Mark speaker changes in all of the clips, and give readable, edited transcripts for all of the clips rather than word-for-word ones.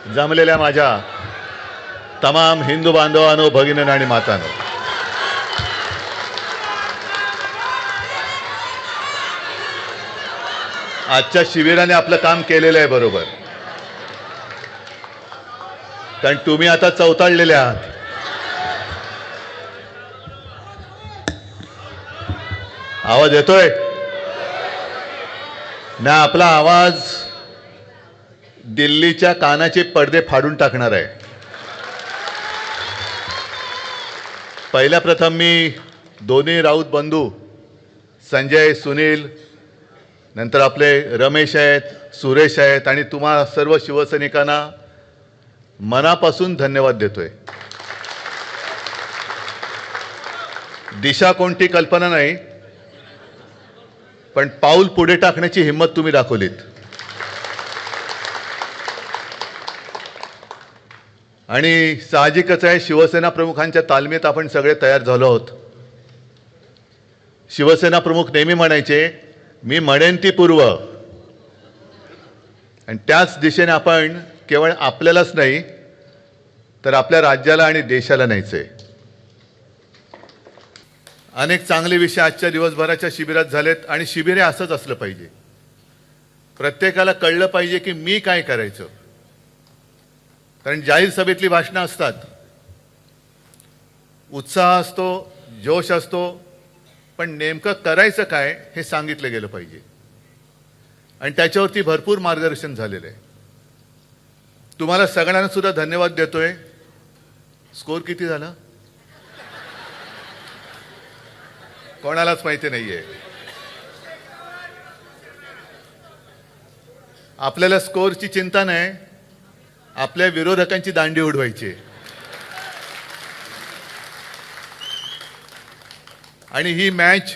Speaker 1: जमलेल्या माझ्या तमाम हिंदू बांधवांनो, भगिनींनो आणि मातांनो, आजच्या शिबिराने आपलं काम केलेलं आहे बरोबर, कारण तुम्ही आता चौताळलेले आहात. आवाज येतोय ना? आपला आवाज दिल्लीच्या कानाचे पडदे फाडून टाकणार आहे. पहिल्या प्रथम मी दोन्ही राऊत बंधू संजय, सुनील, नंतर आपले रमेश आहेत, सुरेश आहेत आणि तुम्हा सर्व शिवसैनिकांना मनापासून धन्यवाद देतोय. दिशा कोणती कल्पना नाही, पण पाऊल पुढे टाकण्याची हिंमत तुम्ही दाखवलीत. आणि साहजिकच आहे, शिवसेना प्रमुखांच्या तालमीत आपण सगळे तयार झालो आहोत. शिवसेना प्रमुख नेहमी म्हणायचे, मी म्हणेन ती पूर्व, आणि त्याच दिशेने आपण केवळ आपल्यालाच नाही तर आपल्या राज्याला आणि देशाला न्यायचंय. अनेक चांगले विषय आजच्या दिवसभराच्या शिबिरात झालेत आणि शिबिर हे असंच असलं पाहिजे. प्रत्येकाला कळलं पाहिजे की मी काय करायचं. कारण जाहीर सभेतली भाषणं असतात, उत्साह असतो, जोश असतो, पण नेमकं करायचं काय हे सांगितलं गेलं पाहिजे. आणि त्याच्यावरती भरपूर मार्गदर्शन झालेलं आहे. तुम्हाला सगळ्यांना सुद्धा धन्यवाद देतोय. स्कोर किती झाला कोणालाच माहिती नाहीये. आपल्याला स्कोरची चिंता नाही, आपल्या विरोधकांची दांडी उडवायची. आणि ही मॅच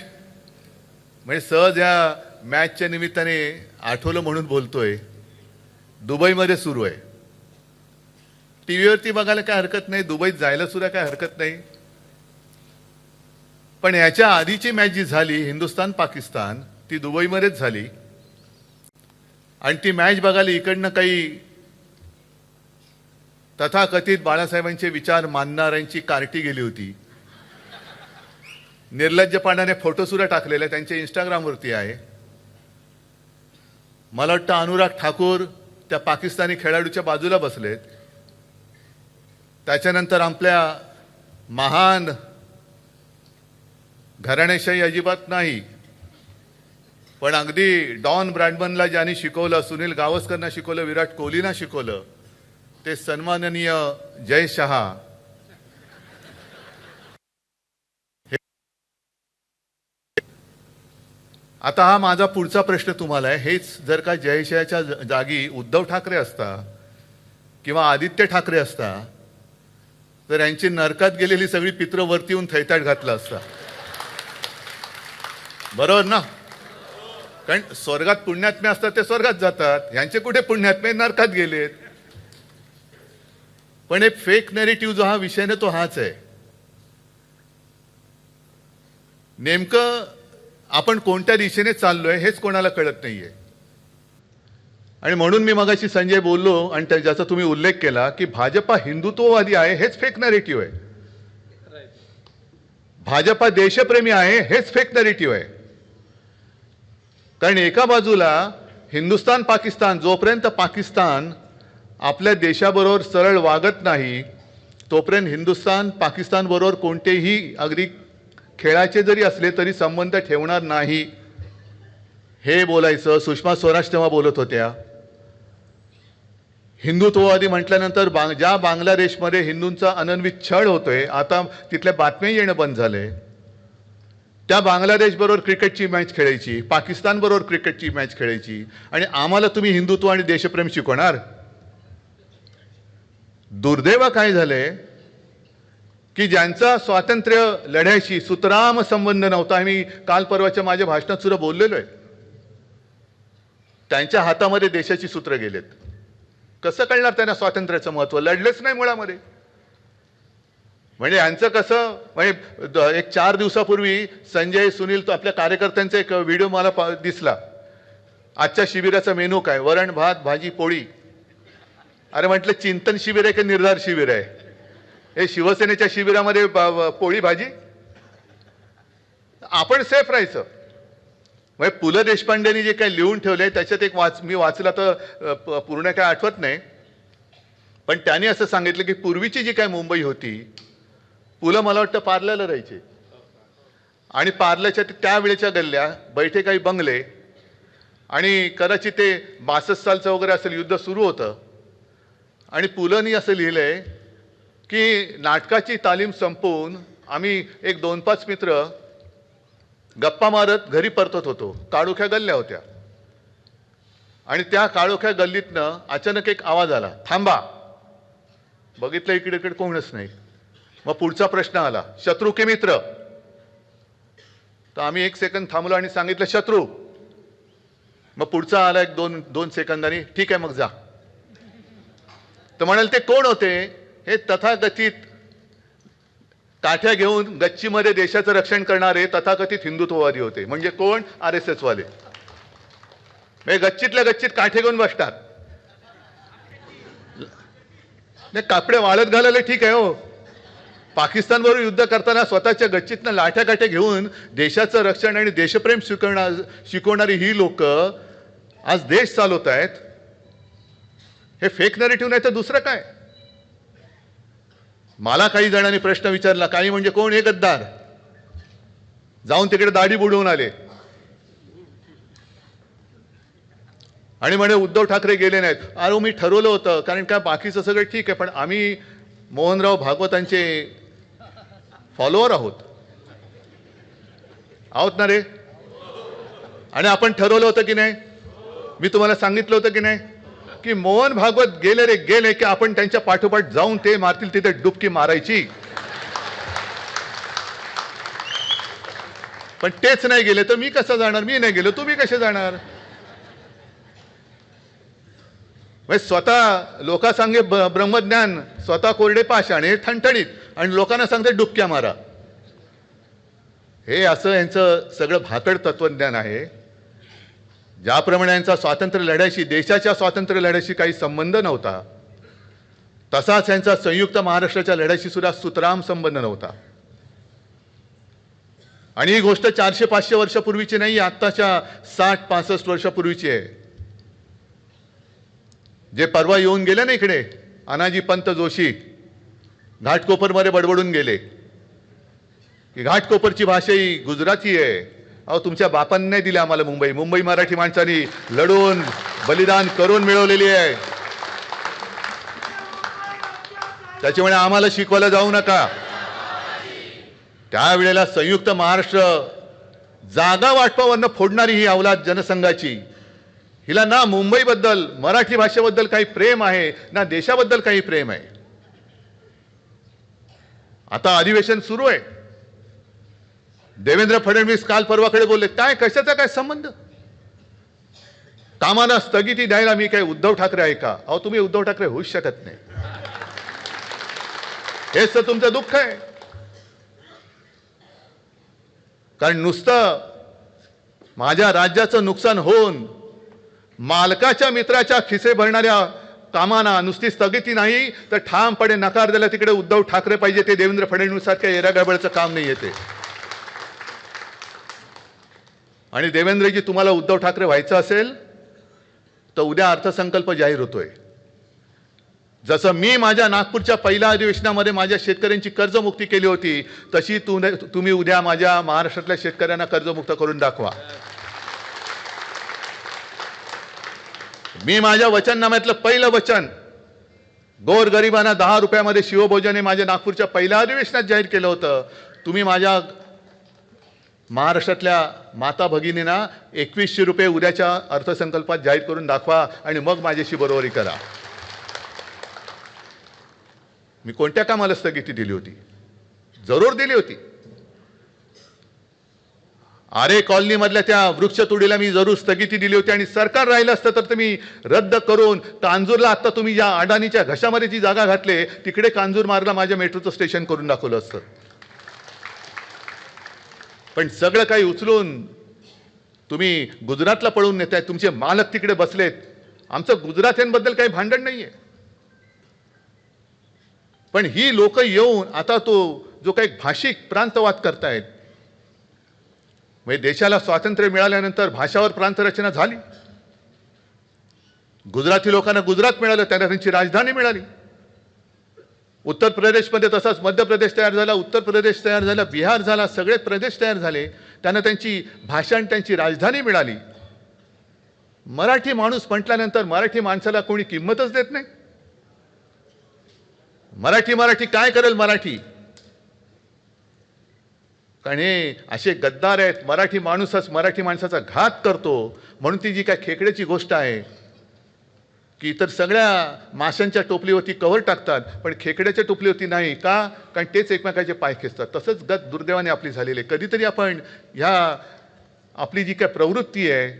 Speaker 1: म्हणजे सहज या मॅचच्या निमित्ताने आठवलं म्हणून बोलतोय, दुबईमध्ये सुरू आहे. टीव्हीवरती बघायला काय हरकत नाही, दुबईत जायला सुद्धा काय हरकत नाही. पण याच्या आधीची मॅच जी झाली हिंदुस्थान पाकिस्तान, ती दुबईमध्येच झाली. आणि ती मॅच बघायला इकडनं काही तथाकथित बाळासाहेबांचे विचार मानणाऱ्यांची कार्टी गेली होती. निर्लज्जपणाने फोटो सुद्धा टाकलेले, त्यांच्या इंस्टाग्रामवरती आहे. मला वाटतं अनुराग ठाकूर त्या पाकिस्तानी खेळाडूच्या बाजूला बसलेत. त्याच्यानंतर आपल्या महान घराणेशाही अजिबात नाही, पण अगदी डॉन ब्रॅडमनला ज्यांनी शिकवलं, सुनील गावस्करना शिकवलं, विराट कोहलीना शिकवलं, ते सन्माननीय जय शहा. आता हा माझा पुढचा प्रश्न तुम्हाला आहे, हेच जर का जयशहाच्या जागी उद्धव ठाकरे असता किंवा आदित्य ठाकरे असता तर यांची नरकात गेलेली सगळी पित्र वरती येऊन थैताट घातला असता. बरोबर ना? कारण स्वर्गात पुण्यात्मे असतात ते स्वर्गात जातात, यांचे कुठे पुण्यात्मे नरकात गेलेत. पण एक फेक नॅरेटिव्ह जो हा विषय ना तो हाच आहे. नेमकं आपण कोणत्या दिशेने चाललोय हेच कोणाला कळत नाहीये. आणि म्हणून मी मगाशी संजय बोललो आणि ज्याचा तुम्ही उल्लेख केला की भाजपा हिंदुत्ववादी आहे हेच फेक नॅरेटिव्ह आहे. भाजपा देशप्रेमी आहे हेच फेक नॅरेटिव्ह आहे. कारण एका बाजूला हिंदुस्थान पाकिस्तान, जोपर्यंत पाकिस्तान आपल्या देशाबरोबर सरळ वागत नाही तोपर्यंत हिंदुस्थान पाकिस्तान बरोबर कोणतेही अगदी खेळाचे जरी असले तरी संबंध ठेवणार नाही हे बोलायचं. सुषमा स्वराज तेव्हा बोलत होत्या. हिंदुत्ववादी म्हटल्यानंतर ज्या बांगलादेशमध्ये हिंदूंचा अनन्वित छळ होतोय, आता तिथल्या बातम्या येणं बंद झालंय. त्या बांगलादेश बरोबर क्रिकेटची मॅच खेळायची, पाकिस्तान बरोबर क्रिकेटची मॅच खेळायची, आणि आम्हाला तुम्ही हिंदुत्व आणि देशप्रेम शिकवणार. दुर्दैव काय झालंय की ज्यांचा स्वातंत्र्य लढ्याशी सुतराम संबंध नव्हता, आम्ही काल परवाच्या माझ्या भाषणात सुद्धा बोललेलो आहे, त्यांच्या हातामध्ये देशाची सूत्र गेलेत. कसं कळणार त्यांना स्वातंत्र्याचं महत्व? लढलेच नाही मुळामध्ये. म्हणजे यांचं कसं, म्हणजे एक 4 दिवसापूर्वी संजय, सुनील, तो आपल्या कार्यकर्त्यांचा एक व्हिडिओ मला दिसला. आजच्या शिबिराचा मेनू काय? वरण भात भाजी पोळी. अरे म्हटलं चिंतन शिबिर आहे की निर्धार शिबिर आहे? हे शिवसेनेच्या शिबिरामध्ये पोळी भाजी. आपण सेफ राहायचं. म्हणजे पु ल देशपांडेंनी जे काही लिहून ठेवले त्याच्यात एक मी वाचला तर पूर्ण काय आठवत नाही, पण त्यांनी असं सांगितलं की पूर्वीची जी काय मुंबई होती, पुलं मला वाटतं पार्ल्याला राहायचे आणि पार्ल्याच्या त्यावेळेच्या गल्ल्या बैठे काही बंगले आणि कदाचित ते 62 सालचं वगैरे असेल युद्ध सुरू होतं आणि पुलंनी असं लिहिलंय की नाटकाची तालीम संपवून आम्ही एक 2-5 मित्र गप्पा मारत घरी परतत होतो. काळोख्या गल्ल्या होत्या आणि त्या काळोख्या गल्लीतनं अचानक एक आवाज आला, थांबा. बघितलं इकडे इकडे कोणच नाही. मग पुढचा प्रश्न आला, शत्रू की मित्र? तर आम्ही 1 सेकंद थांबलो आणि सांगितलं शत्रू. मग पुढचा आला एक 2 सेकंदांनी, ठीक आहे मग जा. तर म्हणाल ते कोण होते? हे तथाकथित काठ्या घेऊन गच्चीमध्ये देशाचं रक्षण करणारे तथाकथित हिंदुत्ववादी होते. म्हणजे कोण? RSS वाले. म्हणजे गच्चीतल्या गच्चीत काठे घेऊन बसतात. नाही, कापडे वाळत घालायला ठीक आहे हो. पाकिस्तानबरोबर युद्ध करताना स्वतःच्या गच्चीतनं लाठ्या काठ्या घेऊन देशाचं रक्षण आणि देशप्रेम शिकवणारी ही लोक आज देश चालवत आहेत. हे फेक नरेटिव्ह नाही तर दुसरं काय? मला काही जणांनी प्रश्न विचारला, काही म्हणजे कोण? हे गद्दार जाऊन तिकडे दाढी बुडवून आले आणि म्हणे उद्धव ठाकरे गेले नाहीत. अरे मी ठरवलं होतं, कारण काय बाकीचं सगळं ठीक आहे, पण आम्ही मोहनराव भागवतांचे फॉलोअर आहोत ना रे. आणि आपण ठरवलं होतं की नाही? मी तुम्हाला सांगितलं होतं की नाही की मोहन भागवत गेले रे गेले की आपण त्यांच्या पाठोपाठ जाऊन ते मारतील तिथे डुबकी मारायची. पण तेच नाही गेले तर मी कसं जाणार? मी नाही गेलो, तुम्ही कसे जाणार? स्वतः लोका सांगे ब्रह्मज्ञान, स्वतः कोरडे पाषाण, हे ठणठणीत, आणि लोकांना सांगते डुबक्या मारा. हे असं यांचं सगळं भातड तत्वज्ञान आहे. ज्याप्रमाणे यांचा स्वातंत्र्य लढ्याशी, देशाच्या स्वातंत्र्य लढ्याशी काही संबंध नव्हता, तसाच यांचा संयुक्त महाराष्ट्राच्या लढ्याशी सुद्धा सुतराम संबंध नव्हता. आणि ही गोष्ट 400-500 वर्षापूर्वीची नाही, आत्ताच्या 60-65 वर्षापूर्वीची आहे. जे परवा येऊन गेले ना इकडे, अनाजी पंत जोशी घाटकोपरमध्ये बडबडून गेले की घाटकोपरची भाषा ही गुजराती आहे. अहो तुमच्या बापांनी नाही दिली आम्हाला मुंबई मराठी माणसांनी लढून बलिदान करून मिळवलेली आहे. त्याच्यामुळे आम्हाला शिकवायला जाऊ नका. त्यावेळेला संयुक्त महाराष्ट्र जागा वाटपावरनं फोडणारी ही अवलाद जनसंघाची, हिला ना मुंबईबद्दल, मराठी भाषेबद्दल काही प्रेम आहे, ना देशाबद्दल काही प्रेम आहे. आता अधिवेशन सुरू आहे. देवेंद्र फडणवीस काल परवाकडे बोलले, काय कशाचा काय संबंध? कामाला स्थगिती द्यायला मी काय उद्धव ठाकरे आहे का? अहो तुम्ही उद्धव ठाकरे होऊच शकत नाही. हेच तर तुमचं दुःख आहे. कारण नुसतं माझ्या राज्याचं नुकसान होऊन मालकाच्या मित्राच्या खिसे भरणाऱ्या कामांना नुसती स्थगिती नाही तर ठामपणे नकार दिला तिकडे उद्धव ठाकरे पाहिजे. ते देवेंद्र फडणवीस सारख्या येरागडबडचं काम नाही येते. आणि देवेंद्रजी, तुम्हाला उद्धव ठाकरे व्हायचं असेल तर उद्या अर्थसंकल्प जाहीर होतोय. जसं मी माझ्या नागपूरच्या पहिल्या अधिवेशनामध्ये माझ्या शेतकऱ्यांची कर्जमुक्ती केली होती, तशी तुम्ही उद्या माझ्या महाराष्ट्रातल्या शेतकऱ्यांना कर्जमुक्त करून दाखवा. मी माझ्या वचननाम्यातलं पहिलं वचन गोरगरिबांना 10 रुपयामध्ये शिवभोजन हे माझ्या नागपूरच्या पहिल्या अधिवेशनात जाहीर केलं होतं. तुम्ही माझ्या महाराष्ट्रातल्या माता भगिनींना 2100 रुपये उद्याच्या अर्थसंकल्पात जाहीर करून दाखवा आणि मग माझ्याशी बरोबरी करा. मी कोणत्या कामाला स्थगिती दिली होती? जरूर दिली होती. आरे कॉलनी मधल्या त्या वृक्षतोडीला मी जरूर स्थगिती दिली होती आणि सरकार राहिलं असतं तर मी रद्द करून कांजूरला, आता तुम्ही ज्या अडाणीच्या घशामध्ये जी जागा घातले तिकडे कांजूर मार्गला माझ्या मेट्रोचं स्टेशन करून दाखवलं असतं. पण सगळं काही उचलून तुम्ही गुजरातला पळून नेताय. तुमचे मालक तिकडे बसलेत. आमचं गुजरात्यांबद्दल काही भांडण नाहीये. पण ही लोक येऊन आता तो जो काही भाषिक प्रांतवाद करतायत, म्हणजे देशाला स्वातंत्र्य मिळाल्यानंतर भाषावर प्रांतरचना झाली. गुजराती लोकांना गुजरात मिळालं, त्यांना त्यांची राजधानी मिळाली. उत्तर प्रदेशमध्ये तसाच मध्य प्रदेश तयार झाला, उत्तर प्रदेश तयार झाला, बिहार झाला, सगळे प्रदेश तयार झाले. त्यांना त्यांची भाषा आणि त्यांची राजधानी मिळाली. मराठी माणूस म्हटल्यानंतर मराठी माणसाला कोणी किंमतच देत नाही. मराठी काय करेल मराठी? कारण हे असे गद्दार आहेत. मराठी माणूसच मराठी माणसाचा घात करतो. म्हणून ती जी काय खेकड्याची गोष्ट आहे की इतर सगळ्या माशांच्या टोपलीवरती कव्हर टाकतात, पण खेकड्याच्या टोपलीवरती नाही. का? कारण तेच एकमेकाचे पाय खेचतात. तसंच गत दुर्दैवाने आपली झालेली आहे. कधीतरी आपण ह्या आपली जी काय प्रवृत्ती आहे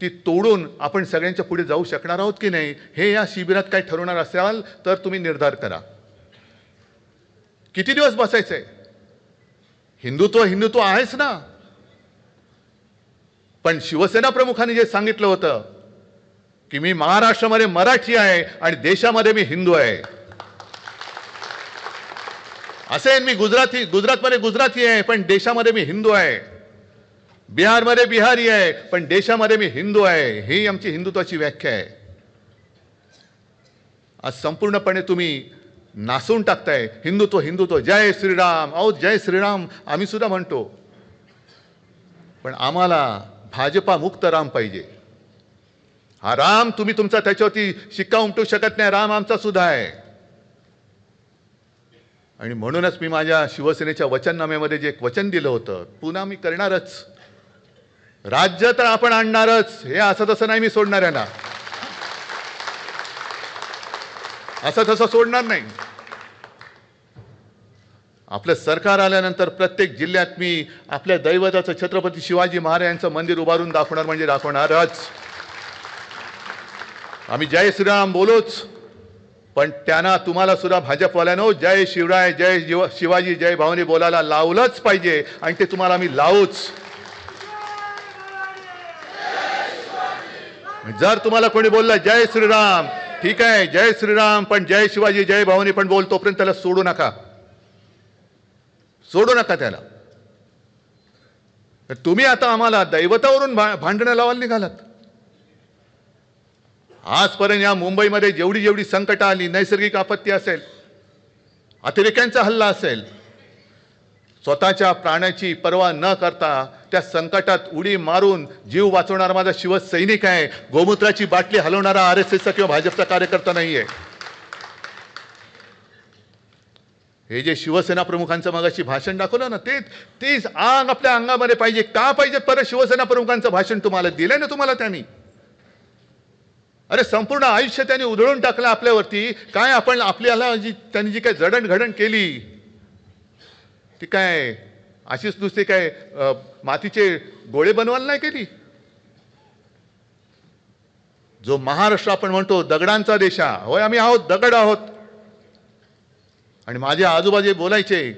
Speaker 1: ती तोडून आपण सगळ्यांच्या पुढे जाऊ शकणार आहोत की नाही, हे या शिबिरात काय ठरवणार असाल तर तुम्ही निर्धार करा. किती दिवस बसायचंय? हिंदुत्व आहेच ना. पण शिवसेना प्रमुखांनी जे सांगितलं होतं की मी महाराष्ट्रामध्ये मराठी आहे आणि देशामध्ये मी हिंदू आहे, असेल मी गुजरातमध्ये गुजराती आहे पण देशामध्ये मी हिंदू आहे, बिहारमध्ये बिहारी आहे पण देशामध्ये मी हिंदू आहे, ही आमची हिंदुत्वाची व्याख्या आहे. आज संपूर्णपणे तुम्ही नासून टाकताय हिंदुत्व. जय श्रीराम. अहो जय श्रीराम आम्ही सुद्धा म्हणतो, पण आम्हाला भाजपा मुक्त राम पाहिजे. हा राम तुम्ही तुमचा त्याच्यावरती शिक्का उमटू शकत नाही. राम आमचा सुद्धा आहे. आणि म्हणूनच मी माझ्या शिवसेनेच्या वचननाम्यामध्ये जे एक वचन दिलं होतं, पुन्हा मी करणारच. राज्य तर आपण आणणारच. हे असं तसं नाही मी सोडणार यांना, असं तसं सोडणार नाही. आपलं सरकार आल्यानंतर प्रत्येक जिल्ह्यात मी आपल्या दैवताचं छत्रपती शिवाजी महाराजांचं मंदिर उभारून दाखवणार म्हणजे दाखवणारच. आम्ही जय श्रीराम बोलोच, पण त्यांना तुम्हाला सुद्धा भाजपवाल्यानो जय शिवराय, जय शिवाजी, जय भावानी बोलायला लावलंच पाहिजे आणि ते तुम्हाला आम्ही लावूच. जर तुम्हाला कोणी बोललं जय श्रीराम, ठीक आहे जय श्रीराम, पण जय शिवाजी जय भावानी पण बोल, तोपर्यंत त्याला सोडू नका त्याला. तुम्ही आता आम्हाला दैवतावरून भांडणं लावायला निघालात. आजपर्यंत या मुंबईमध्ये जेवढी संकट आली, नैसर्गिक आपत्ती असेल, अतिरेक्यांचा हल्ला असेल, स्वतःच्या प्राण्याची पर्वा न करता त्या संकटात उडी मारून जीव वाचवणारा माझा शिवसैनिक आहे. गोमूत्राची बाटली हलवणारा RSSचा किंवा भाजपचा कार्यकर्ता नाहीये. हे जे शिवसेना प्रमुखांचं मगाशी भाषण दाखवलं ना, तेच आग आपल्या अंगामध्ये पाहिजे. का पाहिजे परत शिवसेना प्रमुखांचं भाषण? तुम्हाला दिलंय ना तुम्हाला त्यांनी. अरे संपूर्ण आयुष्य त्यांनी उधळून टाकलं आपल्यावरती. काय आपण आपल्याला त्यांनी जी काय जडणघडण केली ती काय अशीच नुसती काय मातीचे गोळे बनवायला नाही केली. जो महाराष्ट्र आपण म्हणतो दगडांचा देश, होय आम्ही आहोत, दगड आहोत. आणि माझे आजोबाजे बोलायचे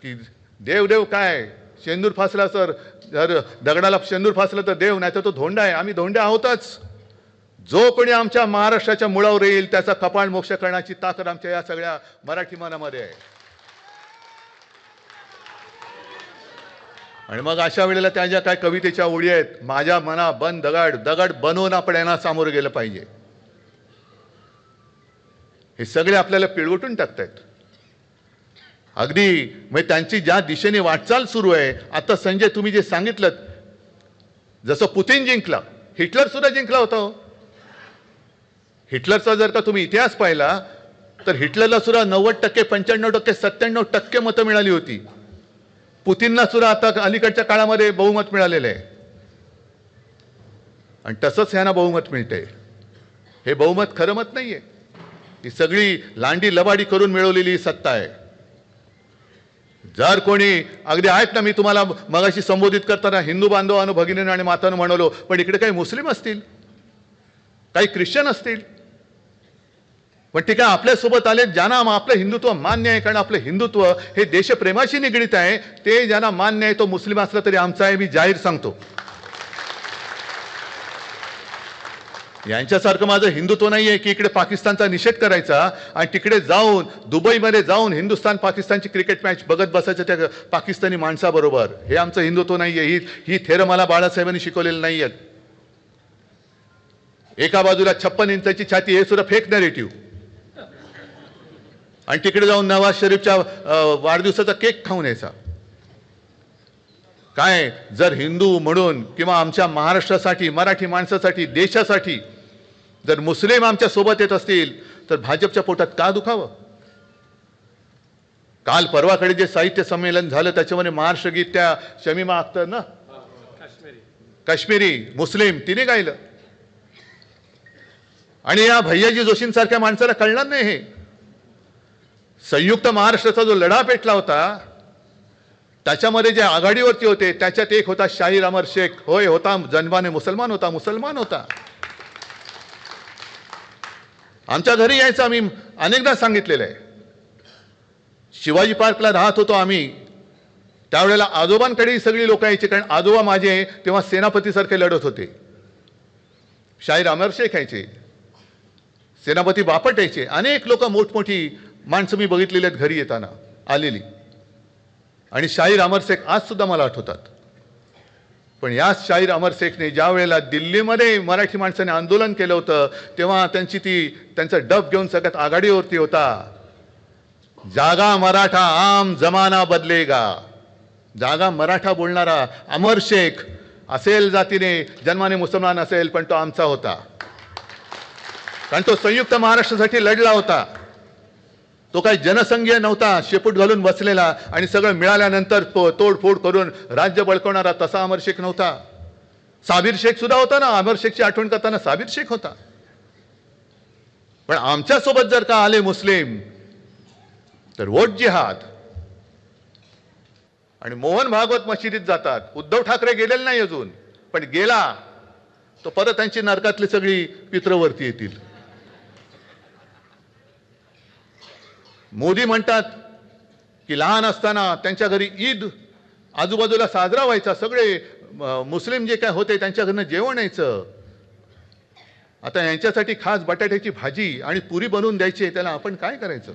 Speaker 1: की देव काय, शेंदूर फासला तर दगडाला शेंदूर फासला तर देव, नाही तर तो धोंडा आहे. आम्ही धोंडे आहोतच. जो कोणी आमच्या महाराष्ट्राच्या मुळावर येईल त्याचा कपाळ मोक्ष करण्याची ताकद आमच्या या सगळ्या मराठी मनामध्ये आहे. आणि मग अशा वेळेला त्या ज्या काय कवितेच्या ओळी आहेत, माझ्या मना बन दगड बनवून आपण यांना सामोरं गेलं पाहिजे, हे सगळे आपल्याला पिळवटून टाकतायत. अगदी म्हणजे त्यांची ज्या दिशेने वाटचाल सुरू आहे. आता संजय तुम्ही जे सांगितलं, जसं पुतिन जिंकला, हिटलर सुद्धा जिंकला होता. हिटलरचा जर का तुम्ही इतिहास पाहिला तर हिटलरला सुद्धा 90%, 95%, 97% मतं मिळाली होती. पुतिनला सुद्धा आता अलीकडच्या काळामध्ये बहुमत मिळालेलं आहे. आणि तसंच ह्यांना बहुमत मिळतंय. हे बहुमत खरं मत नाहीये, ही सगळी लांडी लबाडी करून मिळवलेली सत्ता आहे. जर कोणी अगदी आहेत ना, मी तुम्हाला मगाशी संबोधित करताना हिंदू बांधवांनो, भगिनींनो आणि मातांनो म्हणालो, पण इकडे काही मुस्लिम असतील, काही ख्रिश्चन असतील, पण ते काय आपल्यासोबत आले ज्यांना आपलं हिंदुत्व मान्य आहे. कारण आपलं हिंदुत्व हे देशप्रेमाशी निगडीत आहे. ते ज्यांना मान्य आहे, तो मुस्लिम असला तरी आमचा आहे, मी जाहीर सांगतो. यांच्यासारखं माझं हिंदुत्व नाही आहे की इकडे पाकिस्तानचा निषेध करायचा आणि तिकडे जाऊन दुबईमध्ये जाऊन हिंदुस्थान पाकिस्तानची क्रिकेट मॅच बघत बसायचं त्या पाकिस्तानी माणसाबरोबर. हे आमचं हिंदुत्व नाही आहे. ही थेरं मला बाळासाहेबांनी शिकवलेलं नाही आहेत. एका बाजूला 56 इंचाची छाती, हे सुद्धा फेक नॅरेटिव्ह, आणि तिकडे जाऊन नवाज शरीफच्या वाढदिवसाचा केक खाऊन यायचा. काय जर हिंदू म्हणून किंवा आमच्या महाराष्ट्रासाठी, मराठी माणसासाठी, देशासाठी जर मुस्लिम आमच्या सोबत येत असतील तर भाजपच्या पोटात का दुखावं? काल परवाकडे जे साहित्य संमेलन झालं त्याच्यामध्ये महाराष्ट्र गीत त्या शमीमा अख्तर ना, काश्मीरी मुस्लिम, तिने गायलं. आणि या भैयाजी जोशींसारख्या माणसाला कळणार नाही हे. संयुक्त महाराष्ट्राचा जो लढा पेटला होता त्याच्यामध्ये जे आघाडीवरती होते त्याच्यात एक होता शाहीर अमर शेख. होय, होता, जन्माने मुसलमान होता. आमच्या घरी यायचं, आम्ही अनेकदा सांगितलेलं आहे. शिवाजी पार्कला राहत होतो आम्ही, त्यावेळेला आजोबांकडेही सगळी लोक यायची, कारण आजोबा माझे तेव्हा सेनापतीसारखे लढत होते. शाहीर अमर शेख यायचे, सेनापती बापट यायचे, अनेक लोक मोठमोठी माणसं मी बघितलेली आहेत घरी येताना आलेली. आणि शाहीर अमर शेख आज सुद्धा मला आठवतात. पण याच शाहीर अमर शेखने ज्या वेळेला दिल्लीमध्ये मराठी माणसाने आंदोलन केलं होतं तेव्हा त्यांचं डब घेऊन सगळ्यात आघाडीवरती होता. जागा मराठा आम जमाना बदलेगा. जागा मराठा बोलणारा अमर शेख असेल जातीने, जन्माने मुसलमान असेल, पण तो आमचा होता, कारण तो संयुक्त महाराष्ट्रासाठी लढला होता. तो काही जनसंघीय नव्हता, शेपूट घालून बसलेला आणि सगळं मिळाल्यानंतर तोडफोड करून राज्य बळकवणारा तसा अमर शेख नव्हता. साबिर शेख सुद्धा होता ना, अमर शेखची आठवण करताना साबिर शेख होता. पण आमच्यासोबत जर का आले मुस्लिम तर वोट जिहाद. आणि मोहन भागवत मशिदीत जातात. उद्धव ठाकरे गेलेले नाही अजून, पण गेला तो परत त्यांची नरकातली सगळी पित्रवरती येतील. मोदी म्हणतात की लहान असताना त्यांच्या घरी ईद आजूबाजूला साजरा व्हायचा, सगळे मुस्लिम जे काय होते त्यांच्या घरनं जेवण यायचं. आता यांच्यासाठी खास बटाट्याची भाजी आणि पुरी बनवून द्यायची, त्याला आपण काय करायचं?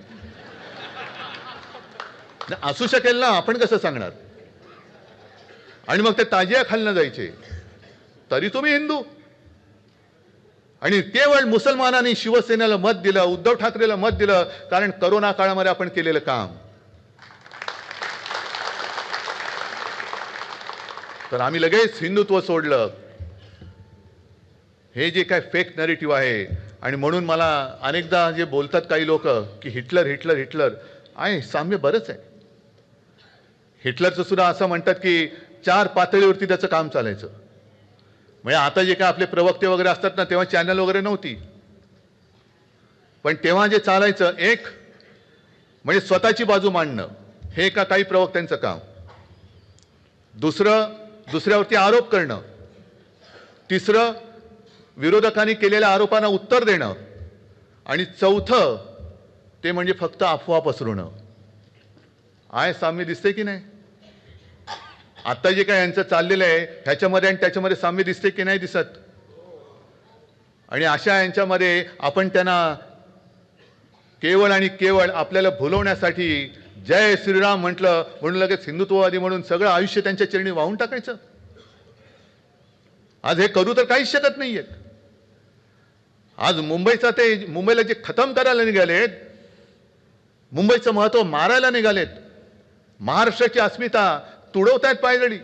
Speaker 1: असू शकेल ना, आपण कसं सांगणार? आणि मग ते ताजिया खालनं जायचे, तरी तुम्ही हिंदू. आणि केवळ मुसलमानांनी शिवसेनेला मत दिलं, उद्धव ठाकरेला मत दिलं, कारण करोना काळामध्ये आपण केलेलं काम. तर आम्ही लगेच हिंदुत्व सोडलं. हे जे काय फेक नॅरेटिव्ह आहे. आणि म्हणून मला अनेकदा जे बोलतात काही लोक की हिटलर हिटलर हिटलर आहे, साम्य बरंच आहे. हिटलरचं सुद्धा असं म्हणतात की 4 पातळीवरती त्याचं काम चालायचं. म्हणजे आता जे काय आपले प्रवक्ते वगैरे असतात ना, तेव्हा चॅनल वगैरे नव्हती, पण तेव्हा जे चालायचं, एक म्हणजे स्वतःची बाजू मांडणं, हे का काही प्रवक्त्यांचं काम. दुसरं, दुसऱ्यावरती आरोप करणं. तिसरं, विरोधकांनी केलेल्या आरोपांना उत्तर देणं. आणि चौथं, ते म्हणजे फक्त अफवा पसरवणं. आहे साम्य दिसते की नाही? आता जे काय यांचं चाललेलं आहे ह्याच्यामध्ये आणि त्याच्यामध्ये साम्य दिसते की नाही दिसत? आणि अशा यांच्यामध्ये आपण त्यांना केवळ आणि केवळ आपल्याला भुलवण्यासाठी जय श्रीराम म्हटलं म्हणून लगेच हिंदुत्ववादी म्हणून सगळं आयुष्य त्यांच्या चरणी वाहून टाकायचं. आज हे करू तर काहीच शकत नाहीयेत. आज मुंबईला जे खतम करायला निघालेत, मुंबईचं महत्व मारायला निघालेत, महाराष्ट्राची अस्मिता तुडवतायत पायदळी.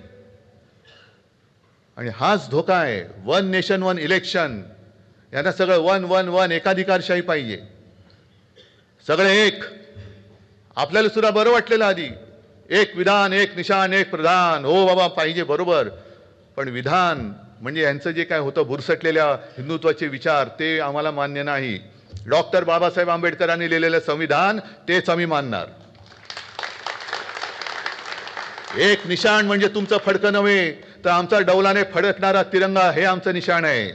Speaker 1: आणि हाच धोका आहे. 1 नेशन 1 इलेक्शन, यांना सगळं 1-1-1 एकाधिकारशाही पाहिजे. सगळे एक. आपल्याला सुद्धा बरं वाटलेलं आधी, एक विधान एक निशान एक प्रधान, हो बाबा पाहिजे बरोबर. पण विधान म्हणजे यांचं जे काय होतं बुरसटलेल्या हिंदुत्वाचे विचार, ते आम्हाला मान्य नाही. डॉक्टर बाबासाहेब आंबेडकरांनी लिहिलेलं संविधान तेच आम्ही मानणार. एक निशाण म्हणजे तुमचं फडकं नव्हे, तर आमचा डौलाने फडकणारा तिरंगा हे आमचं निशाण आहे.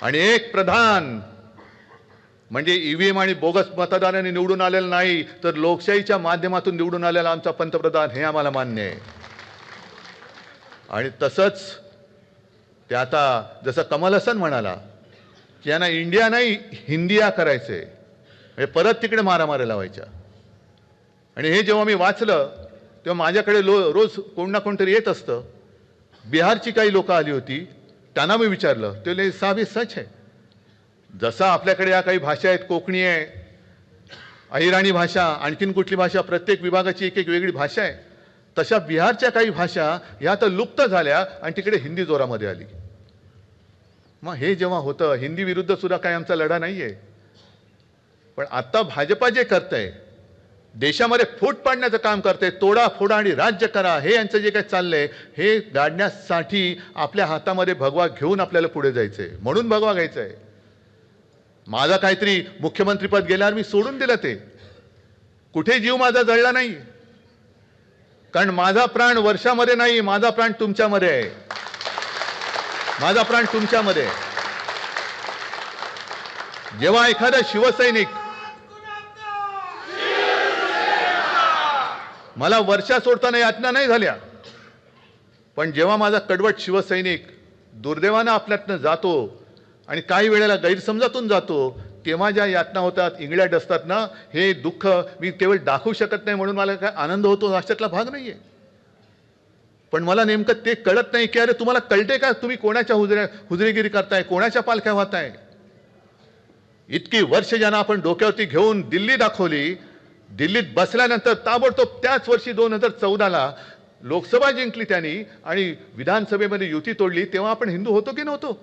Speaker 1: आणि एक प्रधान म्हणजे ईव्हीएम आणि बोगस मतदारांनी निवडून आलेलं नाही, तर लोकशाहीच्या माध्यमातून निवडून आलेला आमचा पंतप्रधान हे आम्हाला मान्य आहे. आणि तसंच ते आता जसं कमल हसन म्हणाला की यांना इंडिया नाही हिंदिया करायचंय, म्हणजे परत तिकडे मारामाऱ्या लावायच्या. आणि हे जेव्हा मी वाचलं तेव्हा माझ्याकडे रोज कोण ना कोणतरी येत असतं. बिहारची काही लोक आली होती, त्यांना मी विचारलं, ते बोलले साहब हे सच है. जसं आपल्याकडे या काही भाषा आहेत, कोकणी आहे, अहिराणी भाषा, आणखीन कुठली भाषा, प्रत्येक विभागाची एक एक वेगळी भाषा आहे, तशा बिहारच्या काही भाषा ह्या तर लुप्त झाल्या आणि तिकडे हिंदी जोरामध्ये आली. मग हे जेव्हा होतं, हिंदी विरुद्ध सुद्धा काही आमचा लढा नाही आहे, पण आता भाजपा जे करतंय, देशामध्ये फूट पाडण्याचं काम करते, तोडा फोडा आणि राज्य करा, हे यांचं जे काही चाललंय हे गाडण्यासाठी आपल्या हातामध्ये भगवा घेऊन आपल्याला पुढे जायचंय. म्हणून भगवा घ्यायचा आहे. माझा काहीतरी मुख्यमंत्रीपद गेल्यावर मी सोडून दिलं, ते कुठे जीव माझा जळला नाही, कारण माझा प्राण वर्षामध्ये नाही, माझा प्राण तुमच्यामध्ये आहे. माझा प्राण तुमच्यामध्ये आहे. जेव्हा एखादा शिवसैनिक मला वर्षा सोडताना यातना नाही झाल्या, पण जेव्हा माझा कडवट शिवसैनिक दुर्दैवानं आपल्यातनं जातो आणि काही वेळेला गैरसमजातून जातो, तेव्हा ज्या यातना होतात, इंगळ्या डसतात ना, हे दुःख मी केवळ दाखवू शकत नाही म्हणून मला काय आनंद होतो अशातला भाग नाहीये. पण मला नेमकं ते कळत नाही की अरे तुम्हाला कळते का तुम्ही कोणाच्या हुजरेगिरी करताय, कोणाच्या पालख्या वाहताय. इतकी वर्ष ज्यांना आपण डोक्यावरती घेऊन दिल्ली दाखवली, दिल्लीत बसल्यानंतर ताबडतोब त्याच वर्षी 2014ला लोकसभा जिंकली त्यांनी आणि विधानसभेमध्ये युती तोडली, तेव्हा आपण हिंदू होतो की नव्हतो.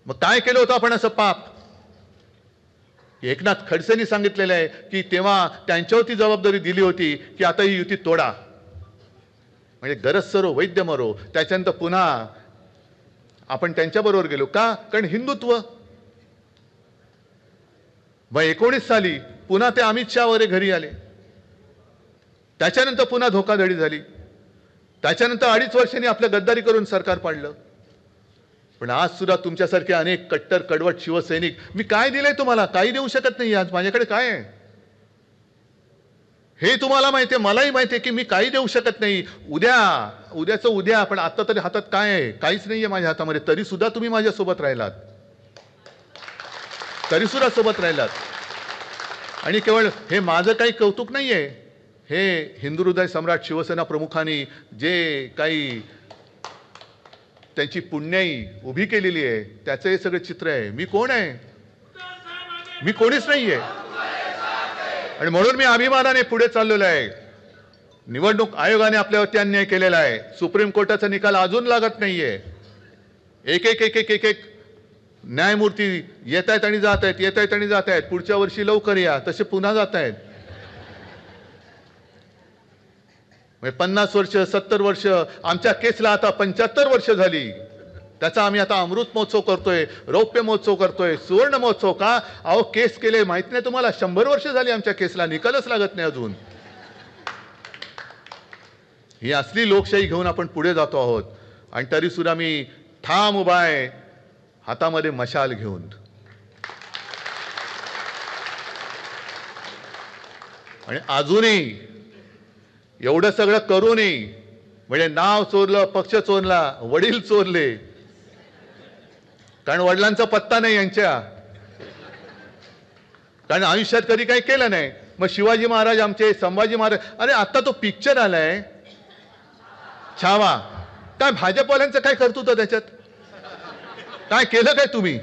Speaker 1: मग काय केलं होतं आपण असं पाप. एकनाथ खडसेंनी सांगितलेलं आहे की तेव्हा त्यांच्यावरती जबाबदारी दिली होती की आता ही युती तोडा, म्हणजे गरज सरो वैद्य मरो. त्याच्यानंतर पुन्हा आपण त्यांच्याबरोबर गेलो का, कारण हिंदुत्व. मग 19 साली पुन्हा ते अमित शाह वगैरे घरी आले, त्याच्यानंतर पुन्हा धोकाधडी झाली, त्याच्यानंतर 2.5 वर्षांनी आपलं गद्दारी करून सरकार पाडलं. पण आज सुद्धा तुमच्यासारखे अनेक कट्टर कडवट शिवसैनिक, मी काय दिलंय तुम्हाला, काही देऊ शकत नाही. आज माझ्याकडे काय आहे हे तुम्हाला माहिती आहे, मलाही माहिती आहे की मी काही देऊ शकत नाही. उद्याचं उद्या, पण आता तरी हातात काय आहे, काहीच नाहीये माझ्या हातामध्ये. तरी सुद्धा तुम्ही माझ्यासोबत राहिलात, तरी सुद्धा सोबत राहिलात. आणि केवळ हे माझं काही कौतुक नाहीये, हे हिंदू हृदय सम्राट शिवसेना प्रमुखांनी जे काही त्यांची पुण्याई उभी केलेली आहे त्याचं हे सगळं चित्र आहे. मी कोण आहे, मी कोणीच नाहीये. आणि म्हणून मी अभिमानाने पुढे चाललेलो आहे. निवडणूक आयोगाने आपल्यावरती अन्याय केलेला आहे, सुप्रीम कोर्टाचा निकाल अजून लागत नाहीये. एक एक एक एक एक एक न्यायमूर्ती येत आहेत आणि जात आहेत, येत आहेत आणि जात आहेत. पुढच्या वर्षी लवकर या, तसे पुन्हा जात आहेत. 50 वर्ष 70 वर्ष, आमच्या केसला आता 75 वर्ष झाली. त्याचा आम्ही आता अमृत महोत्सव करतोय, रौप्य महोत्सव करतोय, सुवर्ण महोत्सव. का अहो केस केले माहित नाही तुम्हाला, 100 वर्ष झाली आमच्या केसला, निकालच लागत नाही अजून. ही असली लोकशाही घेऊन आपण पुढे जातो आहोत. आणि तरी सुद्धा मी ठाम उभा आहे, हातामध्ये मशाल घेऊन. आणि अजूनही एवढं सगळं करूनही, म्हणजे नाव चोरलं, पक्ष चोरला, वडील चोरले, कारण वडिलांचा पत्ता नाही यांच्या, कारण आयुष्यात कधी काही केलं नाही. मग शिवाजी महाराज आमचे, संभाजी महाराज, अरे आता तो पिक्चर आलाय छावा, काय भाजपवाल्यांचं काय कर्तृत्व त्याच्यात, काय केलं काय तुम्ही.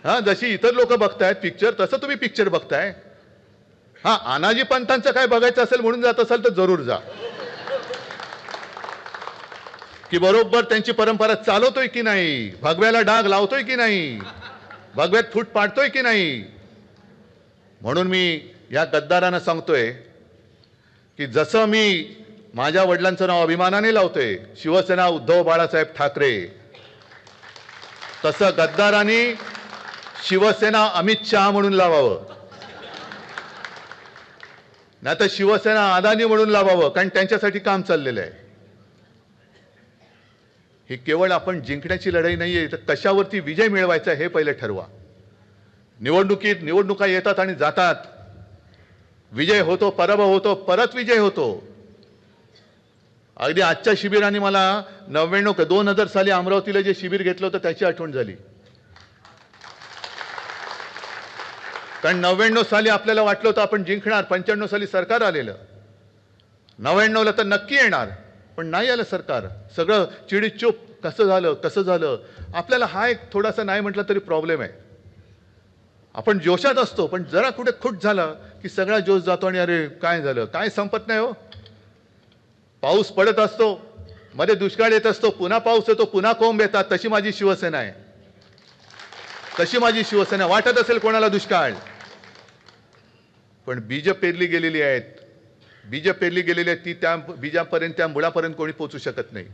Speaker 1: हा, जशी इतर लोक बघतायत पिक्चर तसं तुम्ही पिक्चर बघताय. हा, अनाजी पंतांचं काय बघायचं असेल म्हणून जात असाल तर जरूर जा, की बरोबर त्यांची परंपरा चालवतोय की नाही, भगव्याला डाग लावतोय की नाही, भगव्यात फूट पाडतोय की नाही. म्हणून मी या गद्दारांना सांगतोय की जसं मी माझ्या वडिलांचं नाव अभिमानाने लावतोय, शिवसेना उद्धव बाळासाहेब ठाकरे, तसं गद्दारांनी शिवसेना अमित शहा म्हणून लावावं, नाही तर शिवसेना अदानी म्हणून लावावं, कारण त्यांच्यासाठी काम चाललेलं आहे. ही केवळ आपण जिंकण्याची लढाई नाहीये, तर कशावरती विजय मिळवायचा हे पहिले ठरवा. निवडणुका येतात आणि जातात, विजय होतो, पराभव होतो, परत विजय होतो. अगदी आजच्या शिबिराने मला 2000 साली अमरावतीला जे शिबिर घेतलं होतं त्याची आठवण झाली. कारण 99 साली आपल्याला वाटलं होतं आपण जिंकणार, 95 साली सरकार आलेलं, 99ला तर नक्की येणार, पण नाही आलं सरकार. सगळं चिडीचूप, कसं झालं. आपल्याला हा एक थोडासा नाही म्हटलं तरी प्रॉब्लेम आहे. आपण जोशात असतो, पण जरा कुठे खुट झालं की सगळा जोश जातो आणि अरे काय झालं, काय संपत नाही हो. पाऊस पडत असतो, मध्ये दुष्काळ येत असतो, पुन्हा पाऊस येतो, पुन्हा कोंब येतात. तशी माझी शिवसेना आहे, तशी माझी शिवसेना. वाटत असेल कोणाला दुष्काळ, पण बीज पेरली गेलेली आहेत, बीज पेरली गेलेली आहेत, ती त्या बीजापर्यंत, त्या मुळापर्यंत कोणी पोचू शकत नाही.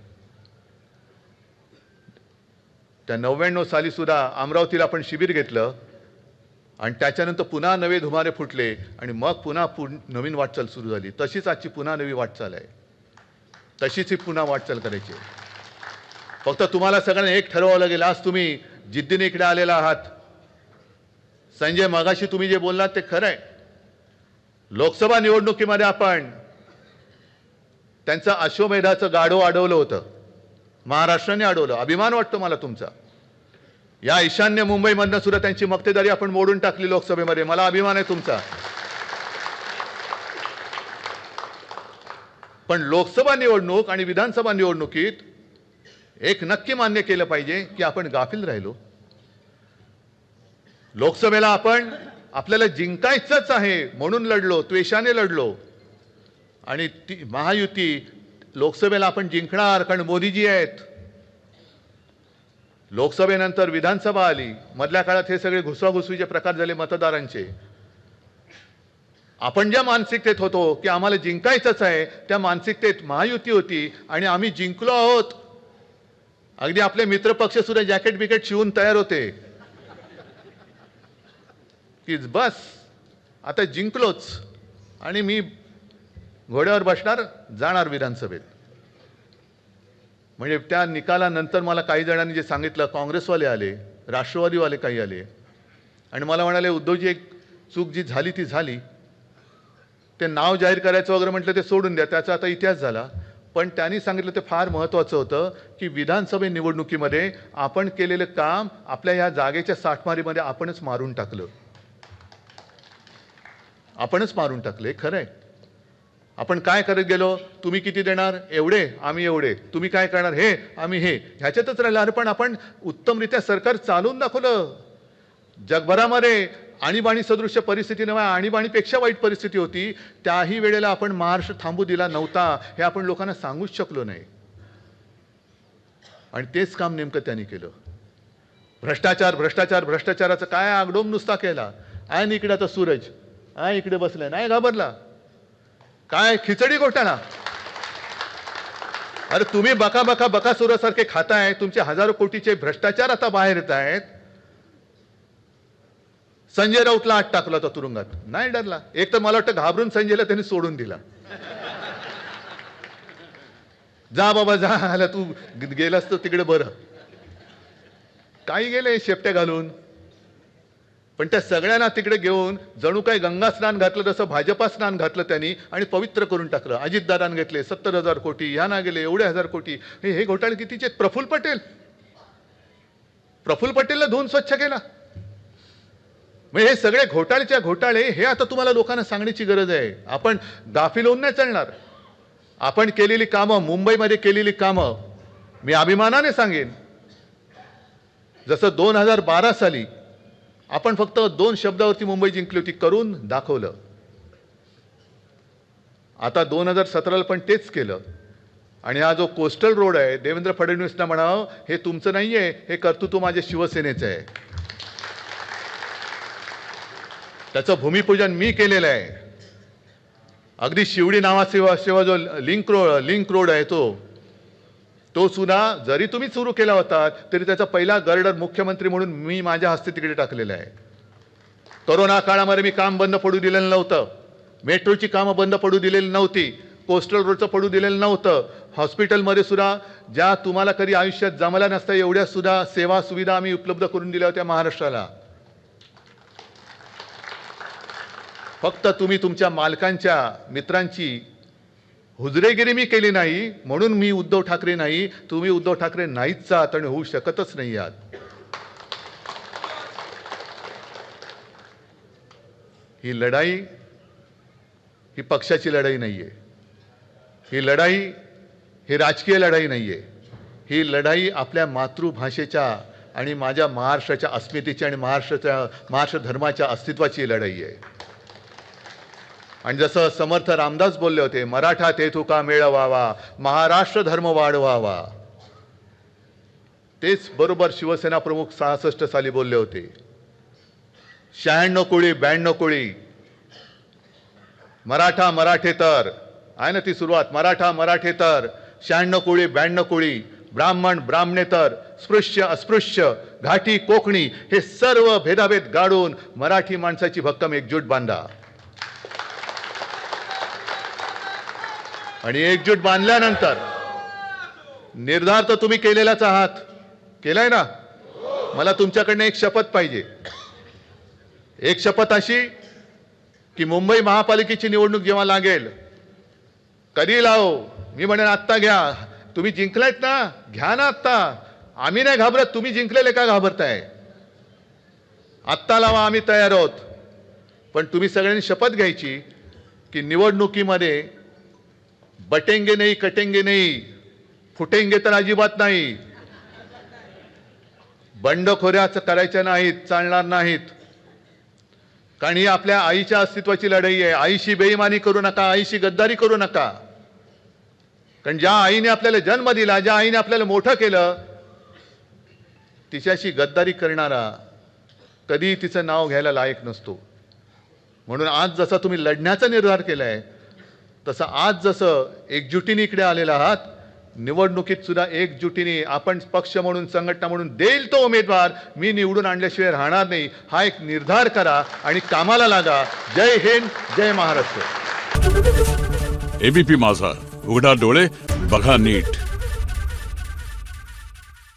Speaker 1: त्या 99 साली सुद्धा अमरावतीला आपण शिबिर घेतलं आणि त्याच्यानंतर पुन्हा नवे धुमारे फुटले आणि मग पुन्हा नवीन वाटचाल सुरू झाली. तशीच आजची पुन्हा नवी वाटचाल आहे, तशीच ही पुन्हा वाटचाल करायची. फक्त तुम्हाला सगळ्यांना एक ठरवावं लागेल. आज तुम्ही जिद्दीने इकडे आलेला आहात. संजय, मगाशी तुम्ही जे बोललात ते खरं आहे. लोकसभा निवडणुकीमध्ये आपण त्यांचं अश्वमेधाचं गाढव अडवलं होतं, महाराष्ट्राने अडवलं. अभिमान वाटतो मला तुमचा. या ईशान्य मुंबईमधनं सुद्धा त्यांची मक्तेदारी आपण मोडून टाकली लोकसभेमध्ये. मला अभिमान आहे तुमचा. पण लोकसभा निवडणूक आणि विधानसभा निवडणुकीत एक नक्की मान्य केलं पाहिजे की आपण गाफील राहिलो. लोकसभेला आपण आपल्याला जिंकायचंच आहे म्हणून लढलो, त्वेषाने लढलो, आणि ती महायुती लोकसभेला आपण जिंकणार कारण मोदीजी आहेत. लोकसभेनंतर विधानसभा आली, मधल्या काळात हे सगळे घुसवाघुसवीचे प्रकार झाले मतदारांचे. आपण ज्या मानसिकतेत होतो की आम्हाला जिंकायचंच आहे, त्या मानसिकतेत महायुती होती आणि आम्ही जिंकलो आहोत. अगदी आपले मित्रपक्ष सुद्धा जॅकेट बिकेट शिवून तयार होते की बस आता जिंकलोच आणि मी घोड्यावर बसणार, जाणार विधानसभेत. म्हणजे त्या निकालानंतर मला काही जणांनी जे सांगितलं, काँग्रेसवाले आले, राष्ट्रवादीवाले काही आले आणि मला म्हणाले, उद्धवजी एक चूक जी झाली ती झाली, ते नाव जाहीर करायचं वगैरे म्हटलं ते सोडून द्या, त्याचा आता इतिहास झाला. पण त्यांनी सांगितलं ते फार महत्त्वाचं होतं की विधानसभे निवडणुकीमध्ये आपण केलेलं काम आपल्या ह्या जागेच्या साठमारीमध्ये आपणच मारून टाकलं, आपणच मारून टाकले. खरं आहे. आपण काय करत गेलो, तुम्ही किती देणार, एवढे, आम्ही एवढे, तुम्ही काय करणार, हे, आम्ही हे, ह्याच्यातच राहिलं. अरे पण आपण उत्तमरित्या सरकार चालवून दाखवलं. जगभरामध्ये आणीबाणी सदृश्य परिस्थिती नव्हे, आणीबाणीपेक्षा वाईट परिस्थिती होती, त्याही वेळेला आपण महाराष्ट्र थांबू दिला नव्हता. हे आपण लोकांना सांगूच शकलो नाही. आणि तेच काम नेमकं त्यांनी केलं. भ्रष्टाचार, भ्रष्टाचार, भ्रष्टाचाराचा काय आगडोम नुसता केला. आहे इकडे आता सूरज, आहे इकडे बसलाय, नाही घाबरला. काय खिचडी घोटाळा. अरे तुम्ही बकासुरासारखे खाताय, तुमचे हजारो कोटीचे भ्रष्टाचार आता बाहेर येत आहेत. संजय राऊतला आत टाकला होता तुरुंगात, नाही डरला. एक तर मला वाटतं घाबरून संजयला त्यांनी सोडून दिला. जा बाबा जा, आला तू गेलास तर तिकडे बरं. काही गेले शेपट्या घालून, पण त्या सगळ्यांना तिकडे घेऊन जणू काही गंगा स्नान घातलं तसं भाजपा स्नान घातलं त्यांनी आणि पवित्र करून टाकलं. अजितदादांनी घेतले 70,000 कोटी, ह्या ना गेले एवढे हजार कोटी. हे घोटाळे कितीचे. प्रफुल्ल पटेलला धुवून स्वच्छ केला. म्हणजे हे सगळे घोटाळेच्या घोटाळे हे आता तुम्हाला लोकांना सांगण्याची गरज आहे. आपण गाफील होऊन नाही चालणार. आपण केलेली कामं, मुंबईमध्ये केलेली कामं मी अभिमानाने सांगेन. जसं 2012 साली आपण फक्त 2 शब्दावरती मुंबई जिंकली होती, करून दाखवलं. आता 2017ला पण तेच केलं. आणि हा जो कोस्टल रोड आहे, देवेंद्र फडणवीसना म्हणावं, हे तुमचं नाहीये, हे कर्तृत्व माझ्या शिवसेनेचं आहे. त्याचं भूमिपूजन मी केलेलं आहे. अगदी शिवडी नावासेवा जो लिंक रोड आहे तो सुद्धा जरी तुम्ही सुरू केला होता तरी त्याचा पहिला गर्डर मुख्यमंत्री म्हणून मी माझ्या हस्ते तिकडे टाकलेला आहे. कोरोना काळामध्ये मी काम बंद पडू दिलेलं नव्हतं. मेट्रोची कामं बंद पडू दिलेली नव्हती. कोस्टल रोडचं पडू दिलेलं नव्हतं. हॉस्पिटलमध्ये सुद्धा ज्या तुम्हाला कधी आयुष्यात जमल्या नसत्या एवढ्या सुद्धा सेवा सुविधा आम्ही उपलब्ध करून दिल्या होत्या महाराष्ट्राला. फक्त तुम्ही तुमच्या मालकांच्या मित्रांची हुजरेगिरी मी केली नाही म्हणून मी उद्धव ठाकरे नाही, तुम्ही उद्धव ठाकरे नाहीच आहात आणि होऊ शकतच नाही आहात. ही लढाई ही पक्षाची लढाई नाहीये, ही लढाई ही राजकीय लढाई नाहीये, ही लढाई आपल्या मातृभाषेच्या आणि माझ्या महाराष्ट्राच्या अस्मितेची आणि महाराष्ट्र धर्माच्या अस्तित्वाची लढाई आहे. आणि जसं समर्थ रामदास बोलले होते, मराठा ते तुका मेळवावा, महाराष्ट्र धर्म वाढवावा, तेच बरोबर शिवसेना प्रमुख 66 साली बोलले होते. 96 कोळी 92 कोळी, मराठा मराठेतर आहे ना ती सुरुवात, मराठा मराठेतर, 96 कोळी 92 कोळी, ब्राह्मण ब्राह्मणेतर, स्पृश्य अस्पृश्य, घाटी कोकणी, हे सर्व भेदाभेद गाडून मराठी माणसाची भक्कम एकजूट बांधा. आणि एकजूट बांधल्यानंतर निर्धार तर तुम्ही केलेलाच आहात, केलाय ना. मला तुमच्याकडनं एक शपथ पाहिजे. एक शपथ अशी की मुंबई महापालिकेची निवडणूक जेव्हा लागेल, कधी लावो, मी म्हणेन आत्ता घ्या. तुम्ही जिंकलायत ना, घ्या ना आत्ता. आम्ही नाही घाबरत, तुम्ही जिंकलेले का घाबरताय? आत्ता लावा, आम्ही तयार आहोत. पण तुम्ही सगळ्यांनी शपथ घ्यायची की निवडणुकीमध्ये बटेंगे नाही, कटेंगे नाही, फुटेंगे तर अजिबात नाही, बंडखोऱ्याच करायच्या नाहीत, चालणार नाहीत. कारण ही आपल्या आईच्या अस्तित्वाची लढाई आहे. आईशी बेईमानी करू नका, आईशी गद्दारी करू नका. कारण ज्या आईने आपल्याला जन्म दिला, ज्या आईने आपल्याला मोठं केलं, तिच्याशी गद्दारी करणारा कधी तिचं नाव घ्यायला लायक नसतो. म्हणून आज जसा तुम्ही लढण्याचा निर्धार केलाय, तसं आज जसं एकजुटीने इकडे आलेला आहात, निवडणुकीत सुद्धा एकजुटीने आपण पक्ष म्हणून, संघटना म्हणून, देईल तो उमेदवार मी निवडून आणल्याशिवाय राहणार नाही, हा एक निर्धार करा आणि कामाला लागा. जय हिंद, जय महाराष्ट्र.
Speaker 2: एबीपी माझा, उघडा डोळे बघा नीट.